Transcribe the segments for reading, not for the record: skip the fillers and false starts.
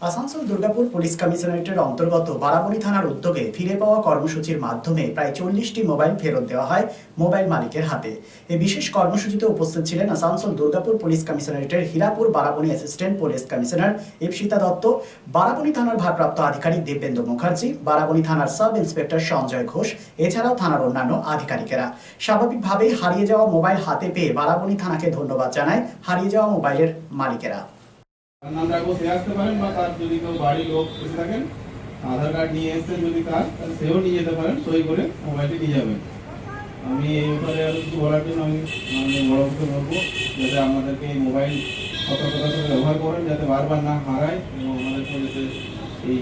Asansol Durgapur police কমিশনারেটের অন্তর্গত বারাবণী থানার উদ্যোগে ফিরে পাওয়া কর্মসূচির মাধ্যমে প্রায় 40টি মোবাইল ফেরত দেওয়া হয় মোবাইল মালিকের হাতে। এই বিশেষ কর্মসূচিতে উপস্থিত ছিলেন আসানসোল দুর্গাপুর পুলিশ কমিশনারেটের Hirapur Barabani assistant police commissioner Ipsita Dutta, Barabani থানার ভারপ্রাপ্ত আধিকারিক দিব্যেন্দু মুখার্জি, বারাবণী থানার সাব ইন্সপেক্টর সঞ্জয় ঘোষ, এছাড়াও থানার অন্যান্য আধিকারিকেরা। স্বাভাবিকভাবেই হারিয়ে যাওয়া মোবাইল হাতে পেয়ে বারাবণী থানাকে ধন্যবাদ জানায় হারিয়ে যাওয়া মোবাইলের মালিকেরা। নাম রাখবো সে আসতে পারেন, বা তার যদি কেউ বাড়ির লোক এসে থাকেন আধার কার্ড নিয়ে এসছেন যদি তার, তাহলে সেও নিয়ে যেতে পারেন, সই করে মোবাইলটি নিয়ে যাবেন। আমি এই ব্যাপারে আরো কিছু বলার জন্য আমি বড়কে বলবো যাতে আমাদেরকে এই মোবাইল সতর্কতার সাথে ব্যবহার করেন, যাতে বারবার না হারায় এবং আমাদেরকে যাতে এই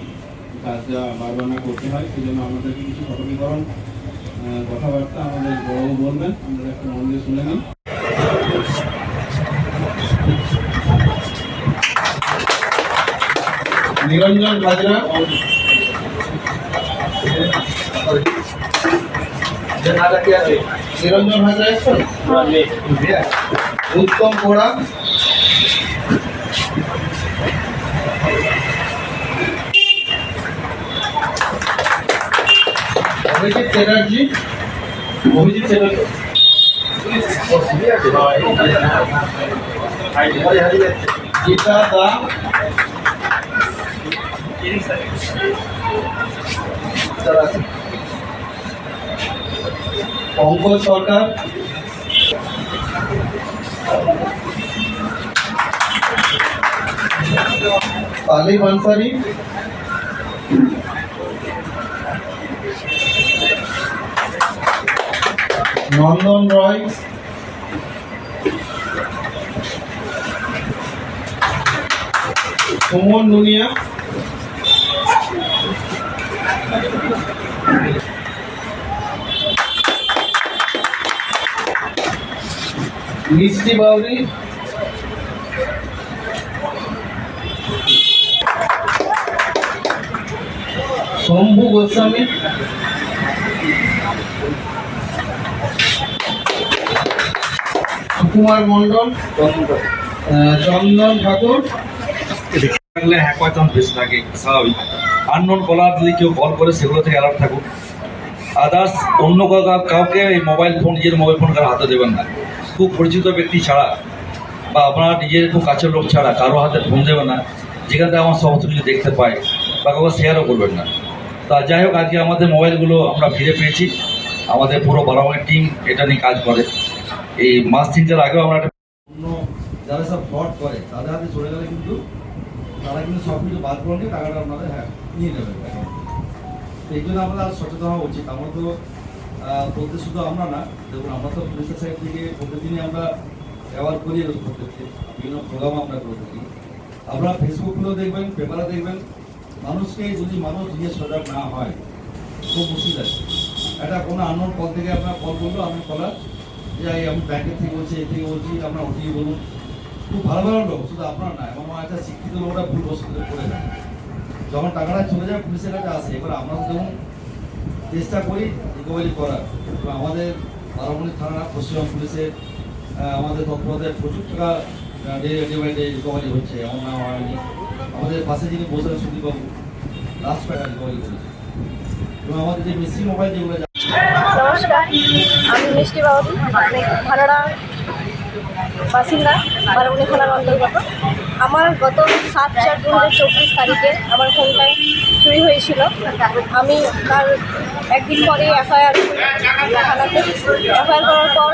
কাজটা বারবার না করতে হয়। সেই জন্য আমাদেরকে কিছু সতর্কীকরণ কথাবার্তা আমাদের বড়বাবু বলবেন, আমরা একটু মন দিয়ে শুনে নিন। নিরঞ্জন হাজরা, নিরঞ্জন হাজরা এসছেন, উত্তম কোড়া, অভিজিৎ চ্যাটার্জি, অভিজিৎ চ্যাটার্জি, গীতা দা, পঙ্কজ সরকার, তালিম আনসারি, নন্দন রয়, সুমন নুনিয়া, মিষ্টি বাউরি, শম্ভু গোস্বামী, সুকুমার মন্ডল, চন্দন ঠাকুর। হ্যাক হওয়ার চান্স বেশি থাকে, স্বাভাবিক। আননোন কলার যদি কেউ কল করে সেগুলো থেকে অ্যালার্ট থাকুন। আদার্স অন্য কাউকে এই মোবাইল ফোন, নিজের মোবাইল ফোন কারো হাতে দেবেন না। খুব পরিচিত ব্যক্তি ছাড়া বা আপনার নিজের খুব কাছের লোক ছাড়া কারো হাতে ফোন দেবেন না, যেখান থেকে আমার সমস্ত কিছু দেখতে পায়, বা কাউকে শেয়ারও করবেন না। তা যাই হোক, আজকে আমাদের মোবাইলগুলো আমরা ফিরে পেয়েছি। আমাদের পুরো বারাবণী টিম এটা নিয়ে কাজ করে। এই মাস 3-4 আগেও আমরা অন্য যারা সব ফ্রড করে তাদের হাতে চলে গেলে কিন্তু তারা কিন্তু সব কিছু বাদ করে নিয়ে টাকাটা আপনাদের নিয়ে নেবে। এই জন্য আমরা সচেতন হওয়া উচিত। আমরা তো বলতে শুধু আমরা না, দেখুন আমরা তো পুলিশের সাইড থেকে প্রতিদিনই আমরা ব্যবহার করি, প্রত্যেককে বিভিন্ন প্রোগ্রাম আমরা করে থাকি। আপনারা ফেসবুকগুলো দেখবেন, পেপারে দেখবেন, মানুষকে যদি মানুষ নিজে সজাগ না হয় খুব মুশকিল আছে। একটা কোনো আননোন কল থেকে আপনার কল করলো, আমি কলার যে আমি ব্যাংকের থেকে বলছি, এই থেকে বলছি, আপনার ওটিপি বলুন। খুব ভালো ভালো লোক, শুধু আপনার না, এবং একটা শিক্ষিত লোকরা ভুল বস্তু করে দেয়। যখন টাকাটা চলে যায় পুলিশের কাছে আসে, এবার আমরা যখন চেষ্টা করি রিকভারি করার, এবং আমাদের বারাবণী থানা পশ্চিমবঙ্গ পুলিশের আমাদের তৎপরতায় প্রচুর টাকা ডে বাই ডে রিকভারি হচ্ছে। এমন নাম হয়নি, আমাদের পাশে যিনি বসেন সুদীপবাবু লাস্ট টাকা রিকভারি করেছে। এবং আমাদের যে মিসিং মোবাইল যেগুলো। নমস্কার, আমি মিষ্টি বাউরি, ভাড়া বাসিন্দা, বারাবণী থানার অন্তর্গত। আমার গত 7/4/2024 তারিখে আমার ফোনটা চুরি হয়েছিল। আমি তার একদিন পরে এফআইআর থানাতে। এফআইআর করার পর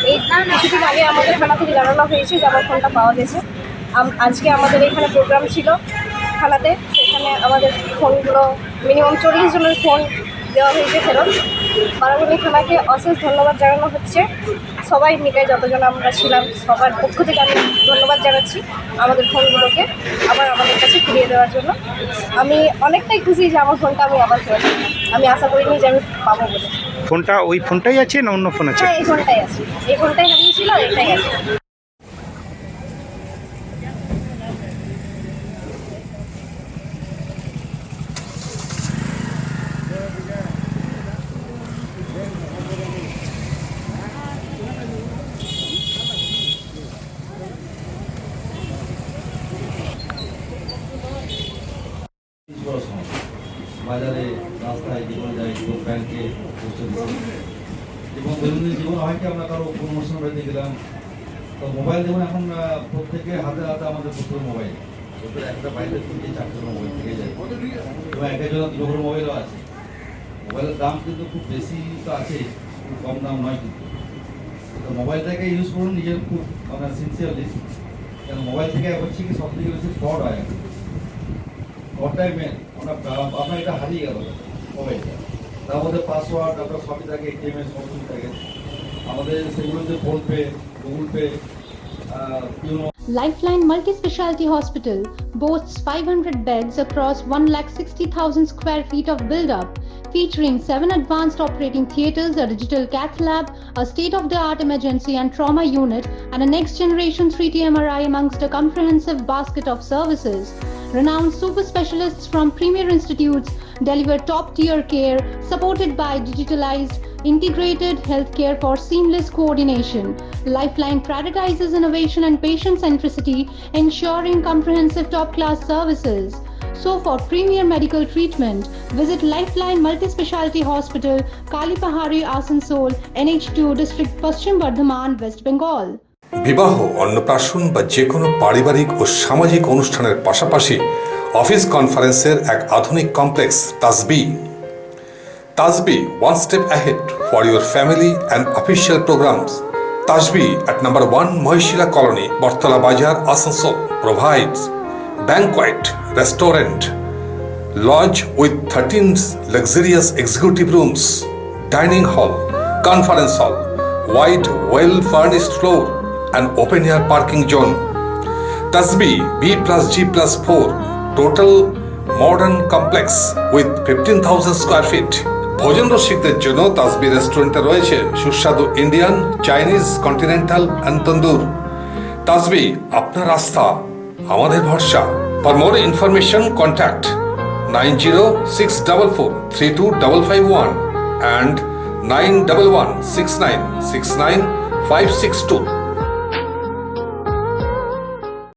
এই কিছুদিন আগে আমাদের থানা থেকে জানানো হয়েছে যে আমার ফোনটা পাওয়া গেছে। আজকে আমাদের এখানে প্রোগ্রাম ছিল থানাতে, সেখানে আমাদের ফোনগুলো মিনিমাম 40 জনের ফোন দেওয়া হয়েছে ফেরত। বারাবণী থানাকে অশেষ ধন্যবাদ জানানো হচ্ছে। সবাই মিলে যতজন আমরা ছিলাম সবার পক্ষ থেকে আমি ধন্যবাদ জানাচ্ছি আমাদের ফোনগুলোকে আবার আমাদের কাছে ফিরিয়ে দেওয়ার জন্য। আমি অনেকটাই খুশি যে আমার ফোনটা আমি আবার ফেরত, আমি আশা করিনি যে আমি পাবো বলে। ফোনটা ওই ফোনটাই আছে না অন্য ফোন আছে? হ্যাঁ, এই ফোনটাই আছে, এই ফোনটাই হারিয়েছিল, এটাই আছে। বড় সমস্যা। বাজারে, রাস্তায়, জীবনে যাই, জীবন ব্যাংকে, পোস্ট অফিসে, এবং দৈনন্দিন জীবন হয় কি আমরা কারো কোনো অনুষ্ঠান বাড়িতে গেলাম, তো মোবাইল যেমন এখন প্রত্যেকের হাতে হাতে আমাদের প্রচুর মোবাইল, প্রচুর একটা বাড়িতে 3-4 মোবাইল থেকে যায়, এবং এক একজন 2 করে মোবাইলও আছে। মোবাইলের দাম কিন্তু খুব বেশি তো আছে, খুব কম দাম নয় কিন্তু। তো মোবাইলটাকে ইউজ করুন নিজের খুব মানে সিনসিয়ারলি, কারণ মোবাইল থেকে হচ্ছে কি সব থেকে বেশি ফ্রড হয়। ফ্রডটাই মেন, আপনার এটা হারিয়ে গেল মোবাইলটা, তার মধ্যে পাসওয়ার্ড আপনার সবই থাকে, এটিএমএর সব কিছু থাকে, আমাদের সেগুলোতে PhonePe, Google pay, Lifeline Multi-Speciality Hospital boasts 500 beds across 160,000 square feet of build-up, featuring 7 advanced operating theatres, a digital cath lab, a state-of-the-art emergency and trauma unit, and a next-generation 3D MRI amongst a comprehensive basket of services. Renowned super specialists from premier institutes deliver top-tier care, supported by digitalized, integrated healthcare for seamless coordination. Lifeline prioritizes innovation and patient centricity, ensuring comprehensive top-class services. So for premier medical treatment, visit Lifeline Multi-Speciality Hospital, Kalipahari, Asansol, NH2 District, Paschim Bardhaman, West Bengal. বিবাহ, অন্নপ্রাশন বা যে কোনো পারিবারিক ও সামাজিক অনুষ্ঠানের পাশাপাশি office কনফারেন্সের এক আধুনিক কমপ্লেক্স তাজবি। Tasbi, one step ahead for your family and official programs. Tasbi at number 1 Mahishila Colony, Barthala Bazar, Asansol provides banquet, restaurant, lodge with 13 luxurious executive rooms, dining hall, conference hall, wide, well-furnished floor, and open-air parking zone. Tasbi B+G+4 total modern complex with 15,000 square feet. ভোজন রসিকদের জন্য তাসবি রেস্টুরেন্টে রয়েছে সুস্বাদু Indian, Chinese, continental and তন্দুর। তাসবি, আপনার আস্থা আমাদের ভরসা। For more information contact 9064432551 and 9116969 562.